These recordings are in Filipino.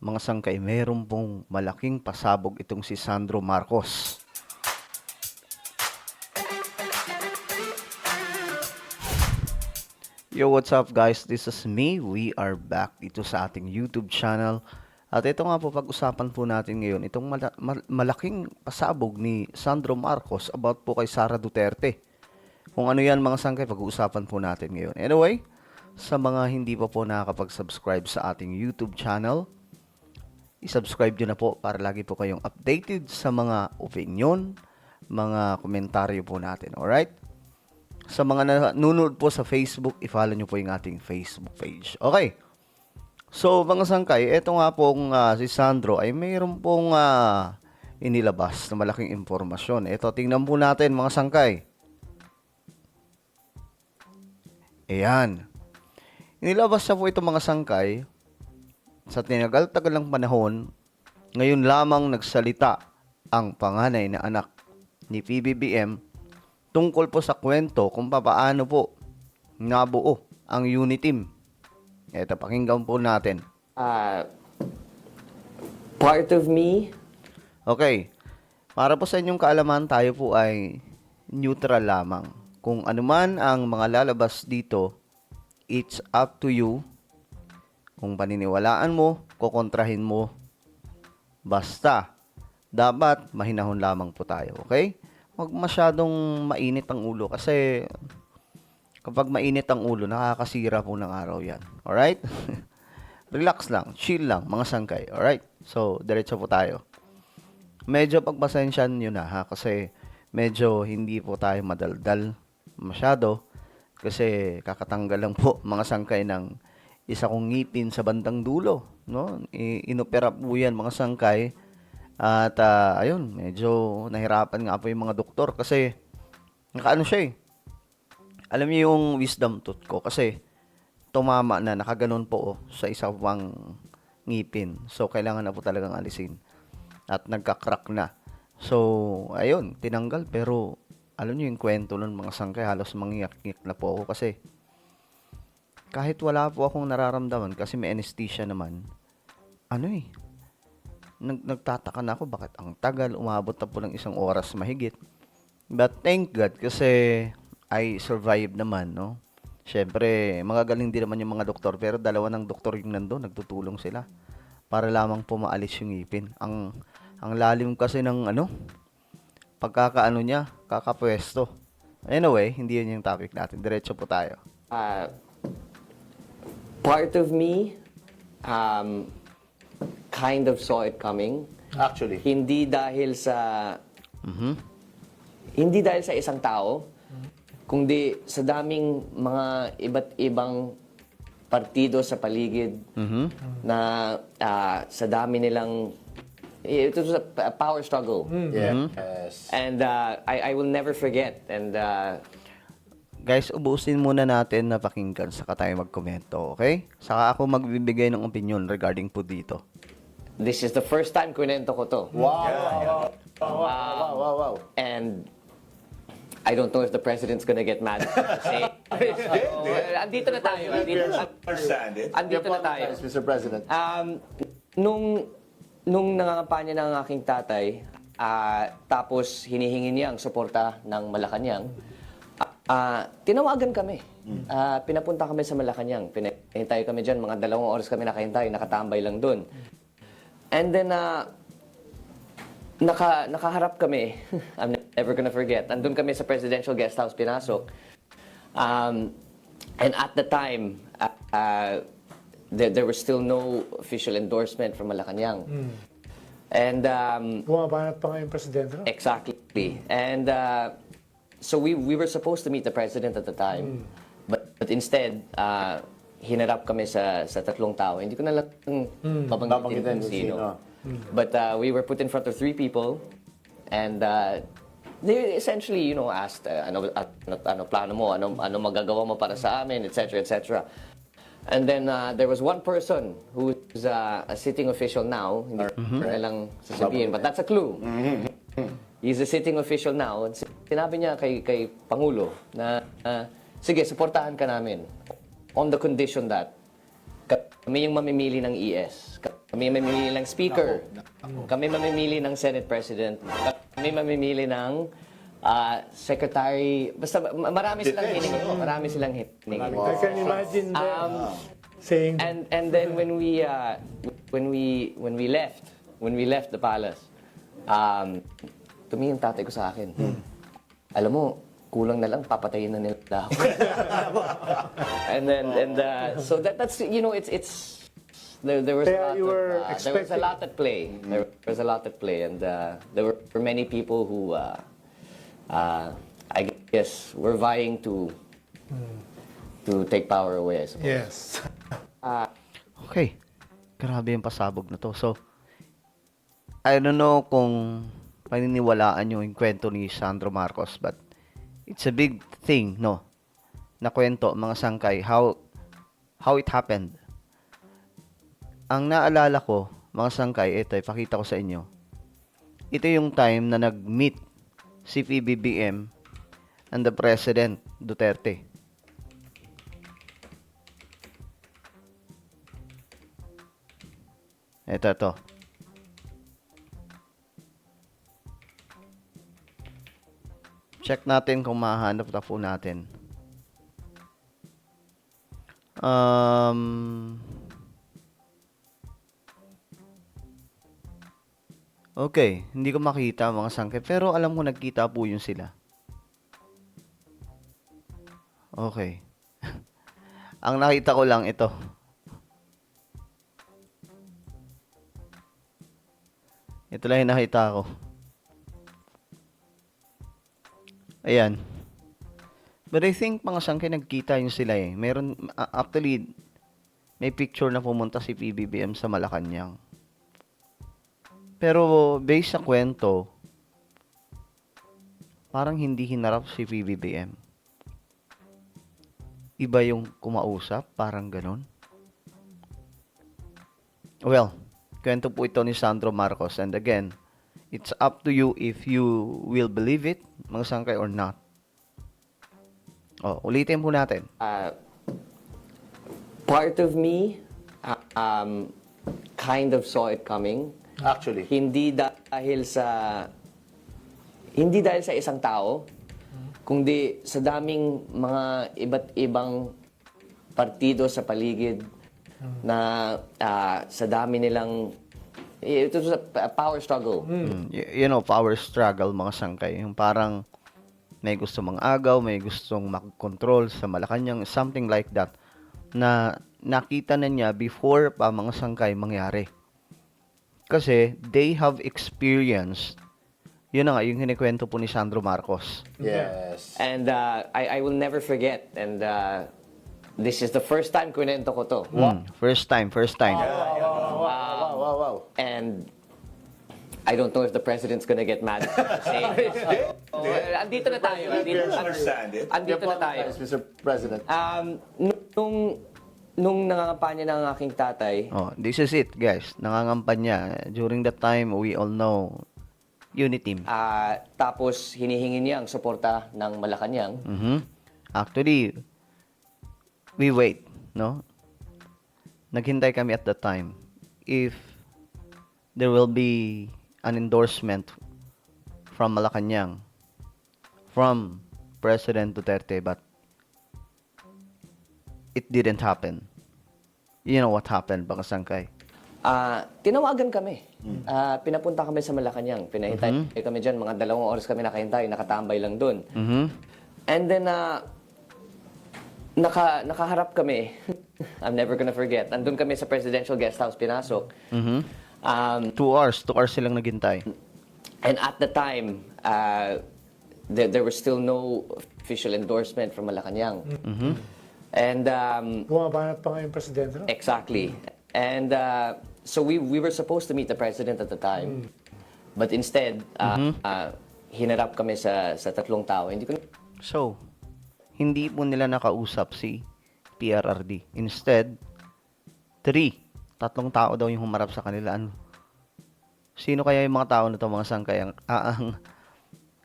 mga sangkay, meron pong malaking pasabog itong si Sandro Marcos. Yo, what's up guys? This is me. We are back dito sa ating YouTube channel. At ito nga po, pag-usapan po natin ngayon, itong malaking pasabog ni Sandro Marcos about po kay Sara Duterte. Kung ano yan mga sangkay, pag-uusapan po natin ngayon. Anyway, sa mga hindi pa po nakakapag-subscribe sa ating YouTube channel, i-subscribe nyo na po para lagi po kayong updated sa mga opinion, mga komentaryo po natin. Alright? Sa mga nanonood po sa Facebook, i-follow nyo po yung ating Facebook page. Okay. So, mga sangkay, eto nga pong si Sandro ay mayroon pong inilabas na malaking impormasyon. Ito, tingnan po natin mga sangkay. Ayan. Inilabas na po ito mga sangkay sa tinagal-tagal ng panahon. Ngayon lamang nagsalita ang panganay na anak ni PBBM tungkol po sa kwento kung paano po nabuo ang Uniteam. Ito, pakinggan po natin. Part of me. Okay. Para po sa inyong kaalaman, tayo po ay neutral lamang. Kung anuman ang mga lalabas dito, it's up to you. Kung paniniwalaan mo, kukontrahin mo. Basta, dapat mahinahon lamang po tayo. Okay? Huwag masyadong mainit ang ulo kasi kapag mainit ang ulo, nakakasira po ng araw yan. Alright? Relax lang, chill lang, mga sangkay. Alright? So, diretso po tayo. Medyo pagpasensyan nyo na ha, kasi medyo hindi po tayo madaldal masyado kasi kakatanggal lang po mga sangkay ng isa kong ngipin sa bandang dulo. No? Inopera po yan mga sangkay. At ayun, medyo nahirapan nga po yung mga doktor kasi nakaano siya eh. Alam niyo yung wisdom tooth ko kasi tumama na, nakaganon po sa isa pang ngipin. So, kailangan na po talagang alisin. At nagka-crack na. So, ayun, tinanggal. Pero, alam niyo yung kwento nun mga sangkay, halos mangiyak-ngik na po ako kasi kahit wala po akong nararamdaman kasi may anesthesia naman, nagtataka na ako bakit ang tagal, umabot na po ng 1 oras mahigit. But thank God kasi I survived naman, no? Syempre, magagaling din naman yung mga doktor pero dalawa ng doktor yung nandun, nagtutulong sila para lamang po maalis yung ngipin. Ang lalim kasi ng pagkakaano niya, kakapwesto. Anyway, hindi yun yung topic natin. Diretso po tayo. Part of me kind of saw it coming. Actually. Hindi dahil sa isang tao, kundi sa daming mga iba't ibang partido sa paligid na sa dami nilang it was a power struggle. Yes. And I will never forget. And Guys, ubusin muna natin na pakinggan saka tayo magkomento, okay? Saka ako magbibigay ng opinion regarding po dito. this is the first time kwento ko to. Wow. Wow. And I don't know if the president's gonna get mad. Kasi, andito na tayo. Andito na tayo. Yes, Mr. President. Nung nangangampanya ng aking tatay, tapos hinihingi niya ang suporta ng Malacanang, tinawagan kami. Pinapunta kami sa Malacanang. Pinahintay kami dyan. Mga 2 oras kami nakahintay. Nakatambay lang dun. And then, nakaharap kami. I'm never gonna forget. Andun kami sa Presidential Guest House, pinasok. And at the time, there was still no official endorsement from Malacanang. And Bumabanat pa nga yung presidente. No? exactly. And so we were supposed to meet the president at the time. But instead, hinarap kami sa 3 tao. Hindi ko na lang babanggitin kung sino. But we were put in front of 3 people, and they essentially, asked, ano plano mo, ano magagawa mo para sa amin, etc., etc. And then there was one person who's a sitting official now, hindi ko na lang sasabihin, but that's a clue. He's a sitting official now. And sinabi niya kay Pangulo na, sige, suportahan ka namin on the condition that kami yung mamimili ng ES. Kami mamimili ng speaker. Kami mamimili ng Senate President. Kami mamimili ng secretary. Basta marami silang hiningi. Marami silang hiningi. I can imagine them saying, And then when we left the palace, tumingin tatay ko sa akin. Alam mo, kulang na lang papatayin na nila ako. So that's it's there was Kaya you were there was a lot at play. There was a lot at play, and there were many people who I guess were vying to take power away. I suppose. yes. Okay. Grabe yung pasabog na to. So, I don't know kung paniniwalaan nyo yung kwento ni Sandro Marcos, but it's a big thing, no? Na kwento, mga sangkay, how it happened. Ang naalala ko, mga sangkay, ito, ipakita ko sa inyo. Ito yung time na nag-meet si PBBM and the President Duterte. Ito. Check natin kung mahanap na po natin. Okay, hindi ko makita mga sangkay, pero alam ko nagkita po yun sila. Okay. Ang nakita ko lang ito. Ito lang yung nakita ko. Ayan. But I think mga sangkay nagkita yun sila eh. Meron, actually, may picture na pumunta si PBBM sa Malacanang. Pero based sa kwento, parang hindi hinarap si PBBM. Iba yung kumausap, parang ganun. Well, kwento po ito ni Sandro Marcos. And again, it's up to you if you will believe it, mga sangkay, or not. Oh, ulitin po natin. Part of me kind of saw it coming. Actually. Hindi dahil sa isang tao, kundi sa daming mga iba't ibang partido sa paligid na sa dami nilang ito sa power struggle. You know, power struggle, mga sangkay. Yung parang may gusto mang agaw, may gustong mag-control sa Malacanang, something like that, na nakita na niya before pa mga sangkay mangyari. Kasi they have experienced, yun na nga, yung hinikwento po ni Sandro Marcos. Yes. And I will never forget, and this is the first time kunento ko to. First time. Wow. And I don't know if the president's gonna get mad at saying this. Andito na tayo. Andito na tayo. Yes, Mr. President. Nung nangangampanya ng aking tatay, Oh, this is it, guys. Nangangampanya. During that time, we all know, Uniteam. tapos hinihingi niya ang suporta ng Malacanang. Actually, we wait, no? Naghintay kami at that time. If there will be an endorsement from Malacanang, from President Duterte, but it didn't happen. You know what happened, mga sangkay? Tinawagan kami. Pinapunta kami sa Malacanang. Pinahintay kami dyan. Mga 2 oras kami nakahintay. Nakatambay lang dun. And then, nakaharap kami. I'm never gonna forget. Andun kami sa presidential guest house, pinasok. 2 hours silang naghintay. And at the time, there was still no official endorsement from Malacanang. And Bumabanat pa nga yung presidente. No? exactly. And so we were supposed to meet the president at the time. But instead, hinarap kami sa 3 tao. Hindi ko So, hindi po nila nakausap si PRRD. Instead, 3 tao daw yung humarap sa kanila. Ano? Sino kaya yung mga tao na to, mga sangkay?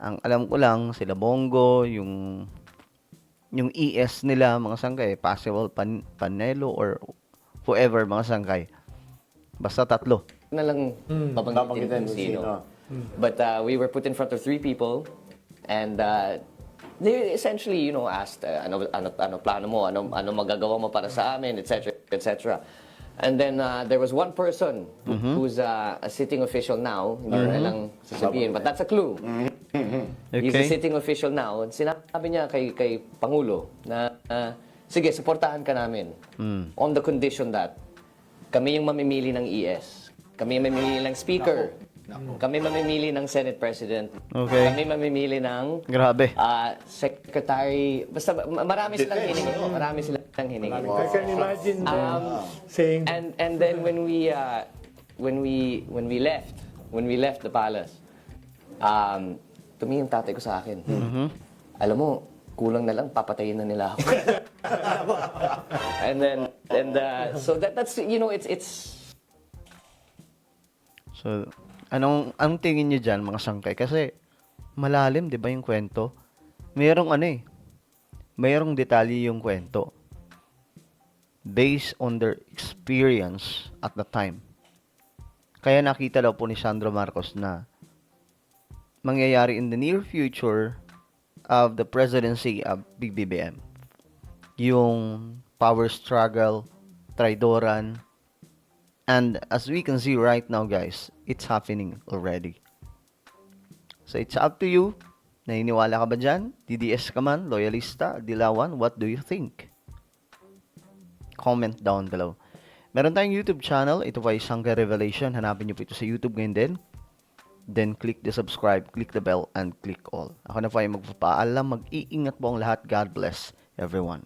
Ang alam ko lang, sila Bongo, yung ES nila, mga sangkay, possible Panelo or whoever, mga sangkay. Basta tatlo. na lang babanggitin Babanggitin kung kung sino. sino. But we were put in front of 3 people, and they essentially, asked, ano plano mo, ano magagawa mo para sa amin, etc., etc. And then there was one person who's a sitting official now, hindi ko na lang sasabihin, but that's a clue. He's a Okay. sitting official now. Sinabi niya kay Pangulo na, sige, supportahan ka namin on the condition that kami yung mamimili ng ES. Kami yung mamimili ng Speaker. Kami mamimili ng Senate President. Okay. Kami mamimili ng Grabe. Secretary. Basta marami silang hiningi. Marami silang hiningi. I can imagine them saying, And then when we left the palace, tumingin yung tatay ko sa akin. Alam mo, kulang na lang papatayin na nila ako. So that's it's So, anong tingin niyo diyan mga sangkay? Kasi malalim, 'di ba, yung kwento? Mayroong detalye yung kwento. Based on their experience at the time. Kaya nakita daw po ni Sandro Marcos na mangyayari in the near future of the presidency of BBM. Yung power struggle, traidoran, and as we can see right now, guys, it's happening already. So it's up to you. Naniniwala ka ba dyan? DDS ka man? Loyalista? Dilawan? What do you think? Comment down below. Meron tayong YouTube channel. Ito po ay Sangkay Revelation. Hanapin niyo po ito sa YouTube ngayon din. Then click the subscribe, click the bell, and click all. Ako na po ay magpapaalam. Mag-iingat po ang lahat. God bless everyone.